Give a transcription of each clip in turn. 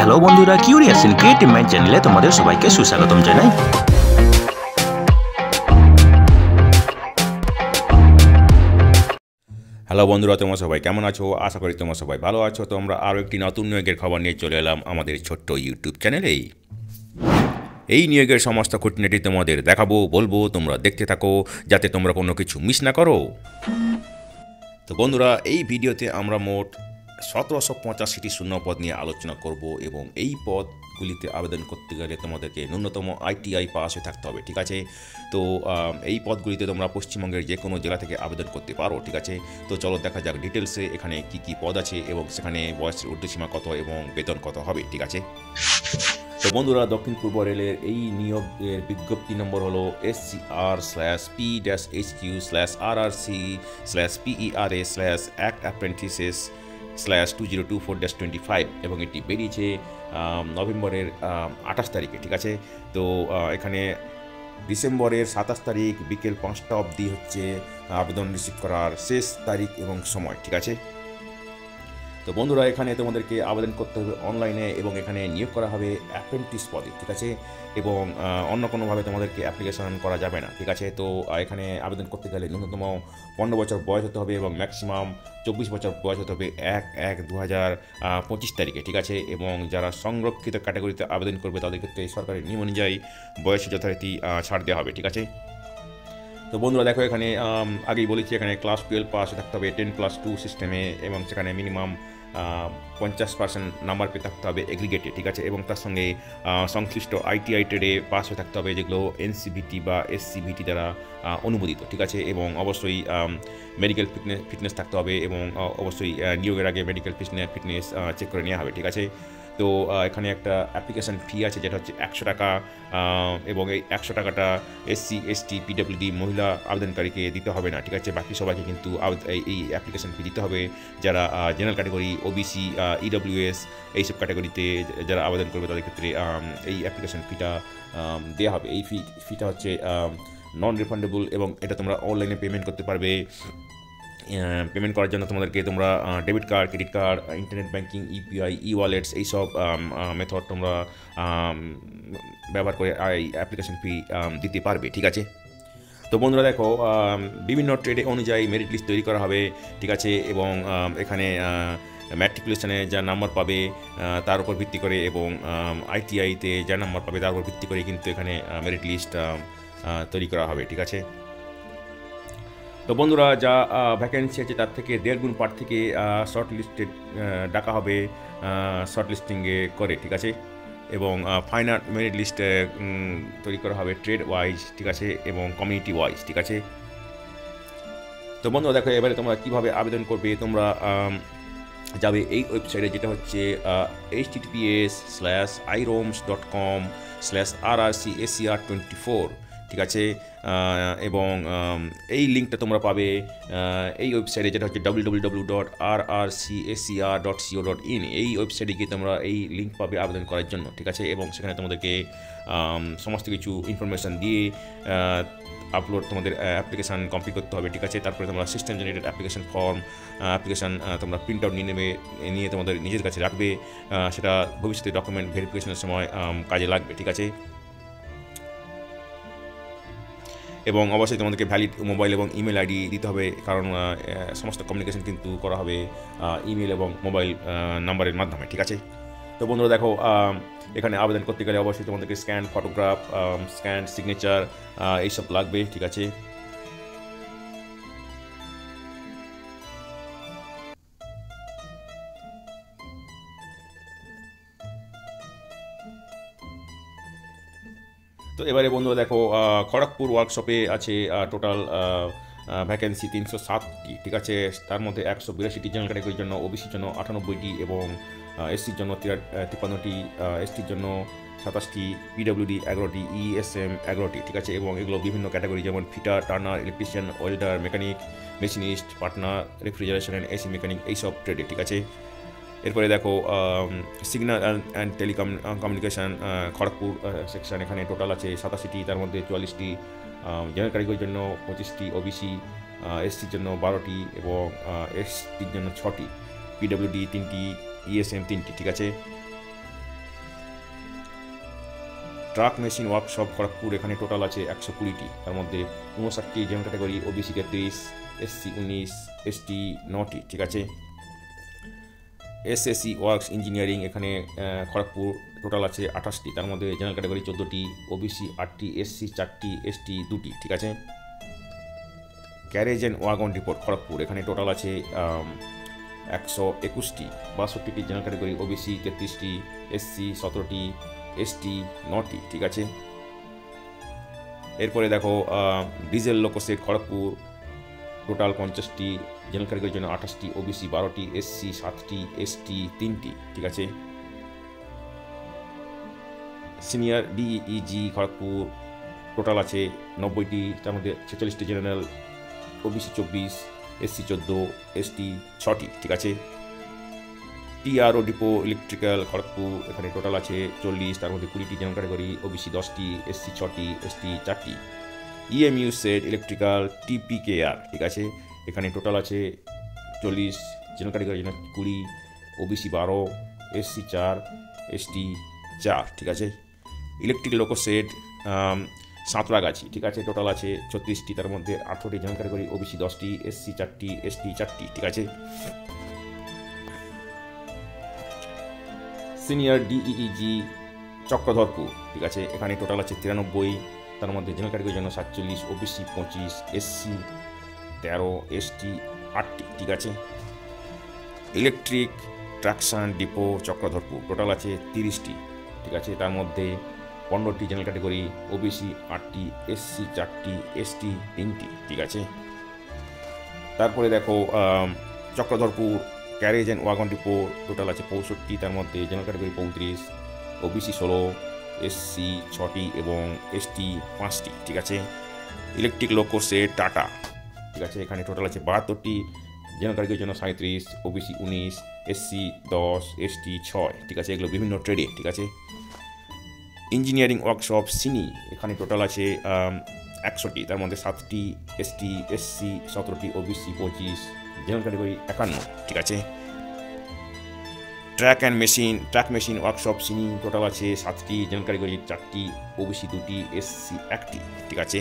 Hello বন্ধুরা, curious in creative mind চ্যানেলে তোমাদের সবাইকে সুস্বাগতম জানাই। হ্যালো বন্ধুরা, তোমরা সবাই কেমন আছো? আশা করি তোমরা সবাই ভালো আছো। তো আমরা আরও একটি নতুন নিয়োগের খবর নিয়ে চলে এলাম আমাদের ছোট্ট ইউটিউব চ্যানেলেই। এই নিয়োগের সমস্ত খুঁটিনাটি তোমাদের দেখাবো, বলবো, তোমরা দেখতে থাকো যাতে তোমরা কোনো কিছু মিস না করো। তো বন্ধুরা, এই ভিডিওতে আমরা মোট 1785টি শূন্যপদ নিয়ে আলোচনা করব এবং এই পদগুলিতে আবেদন করতে গেলে তোমাদেরকে ন্যূনতম ITI পাস হয়ে থাকতে হবে, ঠিক আছে? তো এই পদগুলিতে তোমরা পশ্চিমবঙ্গের যে কোনো জেলা থেকে আবেদন করতে পারো, ঠিক আছে? তো চলো দেখা যাক ডিটেলসে এখানে কি কি পদ আছে এবং সেখানে বয়সের ঊর্ধ্বসীমা কত এবং বেতন কত হবে, ঠিক আছে? তো বন্ধুরা, দক্ষিণ পূর্ব রেলের এই নিয়োগের বিজ্ঞপ্তি নম্বর হলো SCR/P-HQ/RRC/PERA/Act Apprentices/2024-25 এবং এটি বেরিয়েছে নভেম্বরের 28 তারিখে, ঠিক আছে? তো এখানে ডিসেম্বরের 27 তারিখ বিকেল 5টা অবধি হচ্ছে আবেদন রিসিভ করার শেষ তারিখ এবং সময়, ঠিক আছে? তো বন্ধুরা, এখানে তোমাদেরকে আবেদন করতে হবে অনলাইনে এবং এখানে নিয়োগ করা হবে অ্যাপ্রেন্টিস পদে, ঠিক আছে? এবং অন্য কোনোভাবে তোমাদেরকে অ্যাপ্লিকেশন করা যাবে না, ঠিক আছে? তো এখানে আবেদন করতে গেলে ন্যূনতম 15 বছর বয়স হতে হবে এবং ম্যাক্সিমাম 24 বছর বয়স হতে হবে 1/1/2025 তারিখে, ঠিক আছে? এবং যারা সংরক্ষিত ক্যাটাগরিতে আবেদন করবে তাদের ক্ষেত্রে সরকারি নিয়ম অনুযায়ী বয়সে যথারীতি ছাড় দেওয়া হবে, ঠিক আছে? তো বন্ধুরা দেখো, এখানে আগেই বলেছি এখানে ক্লাস 12 পাস থাকতে হবে 10+2 সিস্টেমে এবং সেখানে মিনিমাম 50% নাম্বার পেয়ে থাকতে হবে এগ্রিগেটে, ঠিক আছে? এবং তার সঙ্গে সংশ্লিষ্ট ITI ট্রেডে পাস হয়ে থাকতে হবে, যেগুলো NCVT বা SCVT দ্বারা অনুমোদিত, ঠিক আছে? এবং অবশ্যই মেডিকেল ফিটনেস থাকতে হবে এবং অবশ্যই নিয়োগের আগে মেডিকেল ফিটনেস চেক করে নেওয়া হবে, ঠিক আছে? তো এখানে একটা অ্যাপ্লিকেশান ফি আছে যেটা হচ্ছে 100 টাকা এবং এই 100 টাকাটা SC ST PWD মহিলা আবেদনকারীকে দিতে হবে না, ঠিক আছে? বাকি সবাইকে কিন্তু এই অ্যাপ্লিকেশান ফি দিতে হবে। যারা জেনারেল ক্যাটাগরি, OBC, EWS এইসব ক্যাটাগরিতে যারা আবেদন করবে তাদের ক্ষেত্রে এই অ্যাপ্লিকেশান ফিটা দেওয়া হবে। এই ফিটা হচ্ছে নন রিফান্ডেবল এবং এটা তোমরা অনলাইনে পেমেন্ট করতে পারবে। পেমেন্ট করার জন্য তোমরা debit card, credit card, internet banking, UPI, wallets এইসব মেথড তোমরা ব্যবহার করে এই অ্যাপ্লিকেশন ফি দিতে পারবে, ঠিক আছে? তো বন্ধুরা দেখো, বিভিন্ন ট্রেডে অনুযায়ী মেরিট লিস্ট তৈরি করা হবে, ঠিক আছে? এবং এখানে ম্যাট্রিকুলেশনে যা নাম্বার পাবে তার উপর ভিত্তি করে এবং ITIতে যা নাম্বার পাবে তার উপর ভিত্তি করে কিন্তু এখানে মেরিট লিস্ট তৈরি করা হবে, ঠিক আছে? তো বন্ধুরা, যা ভ্যাকেন্সি আছে তার থেকে 1.5 গুণ প্রার্থীকে শর্ট লিস্টে ডাকা হবে শর্ট লিস্টিংয়ে করে, ঠিক আছে? এবং ফাইনাল মেরিট লিস্ট তৈরি করা হবে ট্রেড ওয়াইজ, ঠিক আছে? এবং কমিউনিটি ওয়াইজ, ঠিক আছে? তো বন্ধুরা দেখো, এবারে তোমরা কীভাবে আবেদন করবে। তোমরা যাবে এই ওয়েবসাইটে, যেটা হচ্ছে https://iroms.com/RRCSCR24, ঠিক আছে? এবং এই লিঙ্কটা তোমরা পাবে এই ওয়েবসাইটে, যেটা হচ্ছে www.rrcscr.co.in। এই ওয়েবসাইটে গিয়ে তোমরা এই লিঙ্ক পাবে আবেদন করার জন্য, ঠিক আছে? এবং সেখানে তোমাদেরকে সমস্ত কিছু ইনফরমেশান দিয়ে তোমাদের অ্যাপ্লিকেশান কমপ্লিট করতে হবে, ঠিক আছে? তারপরে তোমরা সিস্টেম জেনারেটেড অ্যাপ্লিকেশান তোমরা প্রিন্ট আউট নিয়ে তোমাদের নিজের কাছে রাখবে। সেটা ভবিষ্যতে ডকুমেন্ট ভেরিফিকেশনের সময় কাজে লাগবে, ঠিক আছে? এবং অবশ্যই তোমাদেরকে ভ্যালিড মোবাইল এবং ইমেল ID দিতে হবে, কারণ সমস্ত কমিউনিকেশন কিন্তু করা হবে ইমেল এবং মোবাইল নাম্বারের মাধ্যমে, ঠিক আছে? তো বন্ধুরা দেখো, এখানে আবেদন করতে গেলে অবশ্যই তোমাদেরকে স্ক্যান ফটোগ্রাফ, স্ক্যান সিগনেচার এইসব লাগবে, ঠিক আছে? তো এবারে বন্ধুরা দেখো, খড়গপুর ওয়ার্কশপে আছে টোটাল ভ্যাকেন্সি 307টি, ঠিক আছে? তার মধ্যে 182টি জেনারেল ক্যাটাগরির জন্য, OBCর জন্য 98টি এবং SCর জন্য 53টি, STর জন্য 27টি, PWD 11টি, ESM 11টি, ঠিক আছে? এবং এগুলো বিভিন্ন ক্যাটাগরি, যেমন fitter, turner, electrician, welder, mechanic, machinist, partner, refrigeration and AC mechanic এইসব ট্রেডে, ঠিক আছে? এরপরে দেখো, signal and communication Kharagpur section, এখানে টোটাল আছে 87টি, তার মধ্যে 44টি জেনারেল ক্যাটাগরির জন্য, 25টি, OBC, SCর জন্য 12টি এবং STর জন্য 6টি, PWD 3টি, ESM 3টি, ঠিক আছে? ট্রাক মেশিন ওয়ার্কশপ খড়গপুর, এখানে টোটাল আছে 120টি, তার মধ্যে 59টি general category, OBC 33, SC 19, ST 9টি, ঠিক আছে। এসএসসি ওয়ার্কস ইঞ্জিনিয়ারিং, এখানে খড়গপুর টোটাল আছে 28টি, তার মধ্যে জেনারেল ক্যাটাগরি 14টি, ওবিসি 8টি, এসসি 4টি, এসটি 2টি, ঠিক আছে। Carriage and wagon depot Kharagpur, এখানে টোটাল আছে 121টি, 62টি জেনারেল ক্যাটাগরি, ওবিসি 33টি, এসসি 17টি, এসটি 9টি, ঠিক আছে। এরপরে দেখো ডিজেল লোকোসেট খড়গপুর টোটাল 50টি, জেনারেল ক্যাটাগরির জন্য 28টি, ওবিসি 12টি, এসসি 7টি, এসটি 3টি, ঠিক আছে। সিনিয়র ডিইজি খড়গপুর টোটাল আছে 90টি, তার মধ্যে 46টি জেনারেল, ওবিসি 24, এসসি 14, এসটি 6টি, ঠিক আছে। টিআরও ডিপো ইলেকট্রিক্যাল খড়গপুর, এখানে টোটাল আছে 40, তার মধ্যে 20টি জেনারেল ক্যাটাগরি, ওবিসি 10টি, এসসি 6টি, এসটি 4টি। ইএমইউ সেট ইলেকট্রিক্যাল টিপিকেআর, ঠিক আছে, এখানে টোটাল আছে 40, জেনারেল ক্যাটাগরির জন্য 20, ওবিসি 12, এসসি 4, এসটি 4, ঠিক আছে। ইলেকট্রিক লোকো সেট সাঁতরাগাছি, ঠিক আছে, টোটাল আছে 36টি, তার মধ্যে 18টি জেনারেল ক্যাটাগরি, ওবিসি 10টি, এসসি 4টি, এসটি 4টি, ঠিক আছে। সিনিয়র ডিইজি চক্রধরপুর, ঠিক আছে, এখানে টোটাল আছে 93, তার মধ্যে জেনারেল ক্যাটাগরির জন্য 47, ওবিসি 25, এসসি 13, এসটি 8টি, ঠিক আছে। Electric traction depot Chakradharpur total আছে 30টি, ঠিক আছে, তার মধ্যে 15টি জেনারেল ক্যাটাগরি, ওবিসি 8টি, এসসি 4টি, এসটি 3টি, ঠিক আছে। তারপরে দেখো Chakradharpur carriage and wagon depot total আছে 65, তার মধ্যে জেনারেল ক্যাটাগরি 35, ওবিসি 16, এসসি 6টি এবং এসটি 5টি, ঠিক আছে। ইলেকট্রিক লোকো সেট টাটা, ঠিক আছে, এখানে টোটাল আছে 72টি, জেনারেল ক্যাটাগরির জন্য 37, ওবিসি 19, এসসি 10, এসটি 6, ঠিক আছে, এগুলো বিভিন্ন ট্রেডে, ঠিক আছে। ইঞ্জিনিয়ারিং ওয়ার্কশপ সিনি, এখানে টোটাল আছে 100টি, তার মধ্যে 7টি এসটি, এসসি 17টি, ওবিসি 25, জেনারেল ক্যাটাগরি 51, ঠিক আছে। Truck machine workshop Sini total আছে 7টি, জেনারেল ক্যাটাগরি 4টি, ওবিসি 2টি, এসসি 1টি, ঠিক আছে।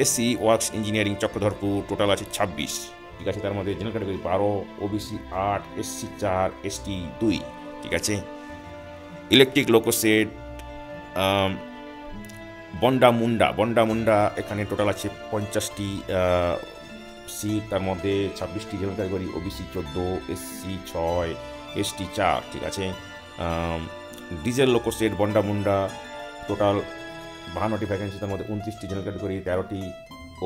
SC works engineering Chakradharpur total আছে 26, ঠিক আছে, তার মধ্যে general category 12, OBC 8, SC 4, ST 2, ঠিক আছে। ইলেকট্রিক লোকো সেট বন্ডামুন্ডা, এখানে টোটাল আছে 50টি সিট, তার মধ্যে 26টি general category, OBC 14, SC 6, ST 4, ঠিক আছে। Diesel loco shed Bondamunda total 52টি ভ্যাকেন্সি, তার মধ্যে 29টি জেনারেল ক্যাটাগরি, 13টি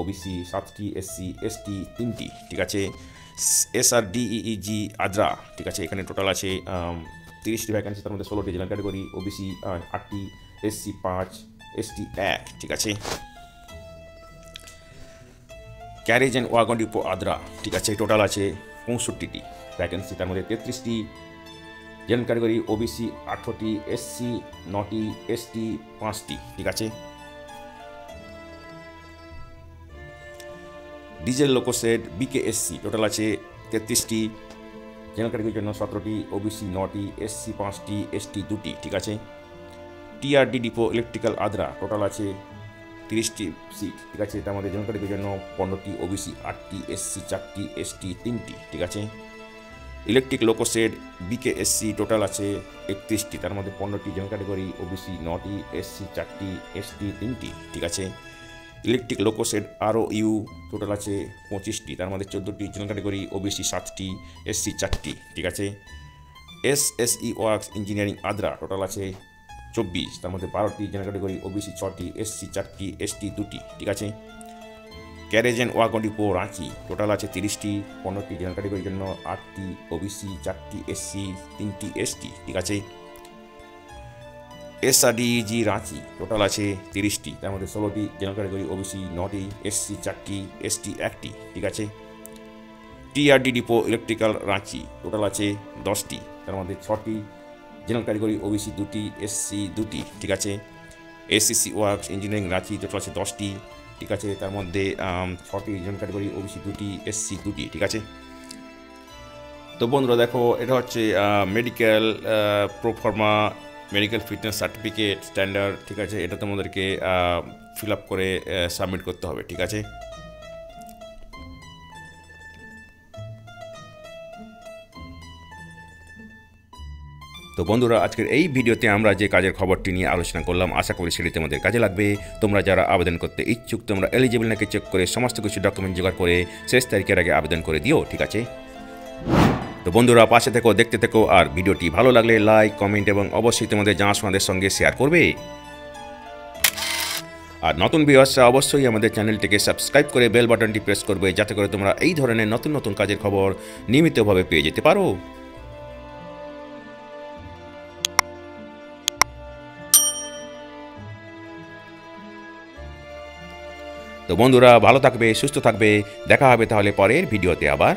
ওবিসি, 7টি এসসি, এসটি 3টি, ঠিক আছে। এসআরডিইজি আদ্রা, ঠিক আছে, এখানে টোটাল আছে 30টি ভ্যাকেন্সি, তার মধ্যে 16টি জেনারেল ক্যাটাগরি, ওবিসি 8টি, এসসি 5, এসটি 1, ঠিক আছে। Carriage and wagon depot Adra, ঠিক আছে, টোটাল আছে 65টি ভ্যাকেন্সি, তার মধ্যে 33টি জেনারেল ক্যাটাগরি, ওবিসি 18টি, এসসি 9টি, এসটি 5টি, ঠিক আছে। Diesel loco shed BKSC total আছে 33টি, জেনারেল ক্যাটাগরির জন্য 17টি, ওবিসি 9টি, এসসি 5টি, এসটি 2টি, ঠিক আছে। TRD depot electrical Adra total আছে 30টি সিট, ঠিক আছে, তার মধ্যে জেনারেল ক্যাটাগরির জন্য 15টি, ওবিসি 8টি, এসসি 4টি, এসটি 3টি, ঠিক আছে। ইলেকট্রিক লোকো সেট বিকেএসসি টোটাল আছে 31টি, তার মধ্যে 15টি জেনারেল ক্যাটাগরি, ওবিসি 9টি, এসসি 4টি, এসটি 3টি, ঠিক আছে। ইলেকট্রিক লোকো সেট আরওইউ টোটাল আছে 25টি, তার মধ্যে 14টি জেনারেল ক্যাটাগরি, ওবিসি 7টি, এসসি 4টি, ঠিক আছে। এসএসই ওয়ার্কস ইঞ্জিনিয়ারিং আদ্রা টোটাল আছে 24, তার মধ্যে 12টি জেনারেল ক্যাটাগরি, ওবিসি 6টি, এসসি 4টি, এসটি 2টি, ঠিক আছে। Carriage and wagon depot Ranchi total আছে 30টি, 15টি জেনারেল ক্যাটাগরির জন্য, 8টি ওবিসি, 4টি এসসি, 3টি এসটি, ঠিক আছে। এসআরডিজি রাঁচি টোটাল আছে 30টি, তার মধ্যে 16টি জেনারেল ক্যাটাগরি, ওবিসি 9টি, এসসি 4টি, এসটি 1টি, ঠিক আছে। TRD depot electrical Ranchi total আছে 10টি, তার মধ্যে 6টি জেনারেল ক্যাটাগরি, ওবিসি 2টি, এসসি 2টি, ঠিক আছে। SC works engineering Ranchi total আছে 10টি, ঠিক আছে, তার মধ্যে 6টি জেনারেল ক্যাটাগরি, ওবিসি 2টি, এসসি 2টি, ঠিক আছে। তো বন্ধুরা দেখো, এটা হচ্ছে medical proforma medical fitness certificate standard, ঠিক আছে, এটা তোমাদেরকে ফিল আপ করে সাবমিট করতে হবে, ঠিক আছে। তো বন্ধুরা, আজকের এই ভিডিওতে আমরা যে কাজের খবরটি নিয়ে আলোচনা করলাম, আশা করি সেটি তোমাদের কাজে লাগবে। তোমরা যারা আবেদন করতে ইচ্ছুক, তোমরা এলিজিবল নাকি চেক করে সমস্ত কিছু ডকুমেন্ট জোগাড় করে শেষ তারিখের আগে আবেদন করে দিও, ঠিক আছে। তো বন্ধুরা, পাশে থেকো, দেখতে থেকো, আর ভিডিওটি ভালো লাগলে লাইক, কমেন্ট এবং অবশ্যই তোমাদের জানাশোনাদের সঙ্গে শেয়ার করবে। আর নতুন ভিউয়ার্সরা অবশ্যই আমাদের চ্যানেলটিকে সাবস্ক্রাইব করে বেল বাটনটি প্রেস করবে, যাতে করে তোমরা এই ধরনের নতুন নতুন কাজের খবর নিয়মিতভাবে পেয়ে যেতে পারো। তো বন্ধুরা, ভালো থাকবে, সুস্থ থাকবে, দেখা হবে তাহলে পরের ভিডিওতে আবার।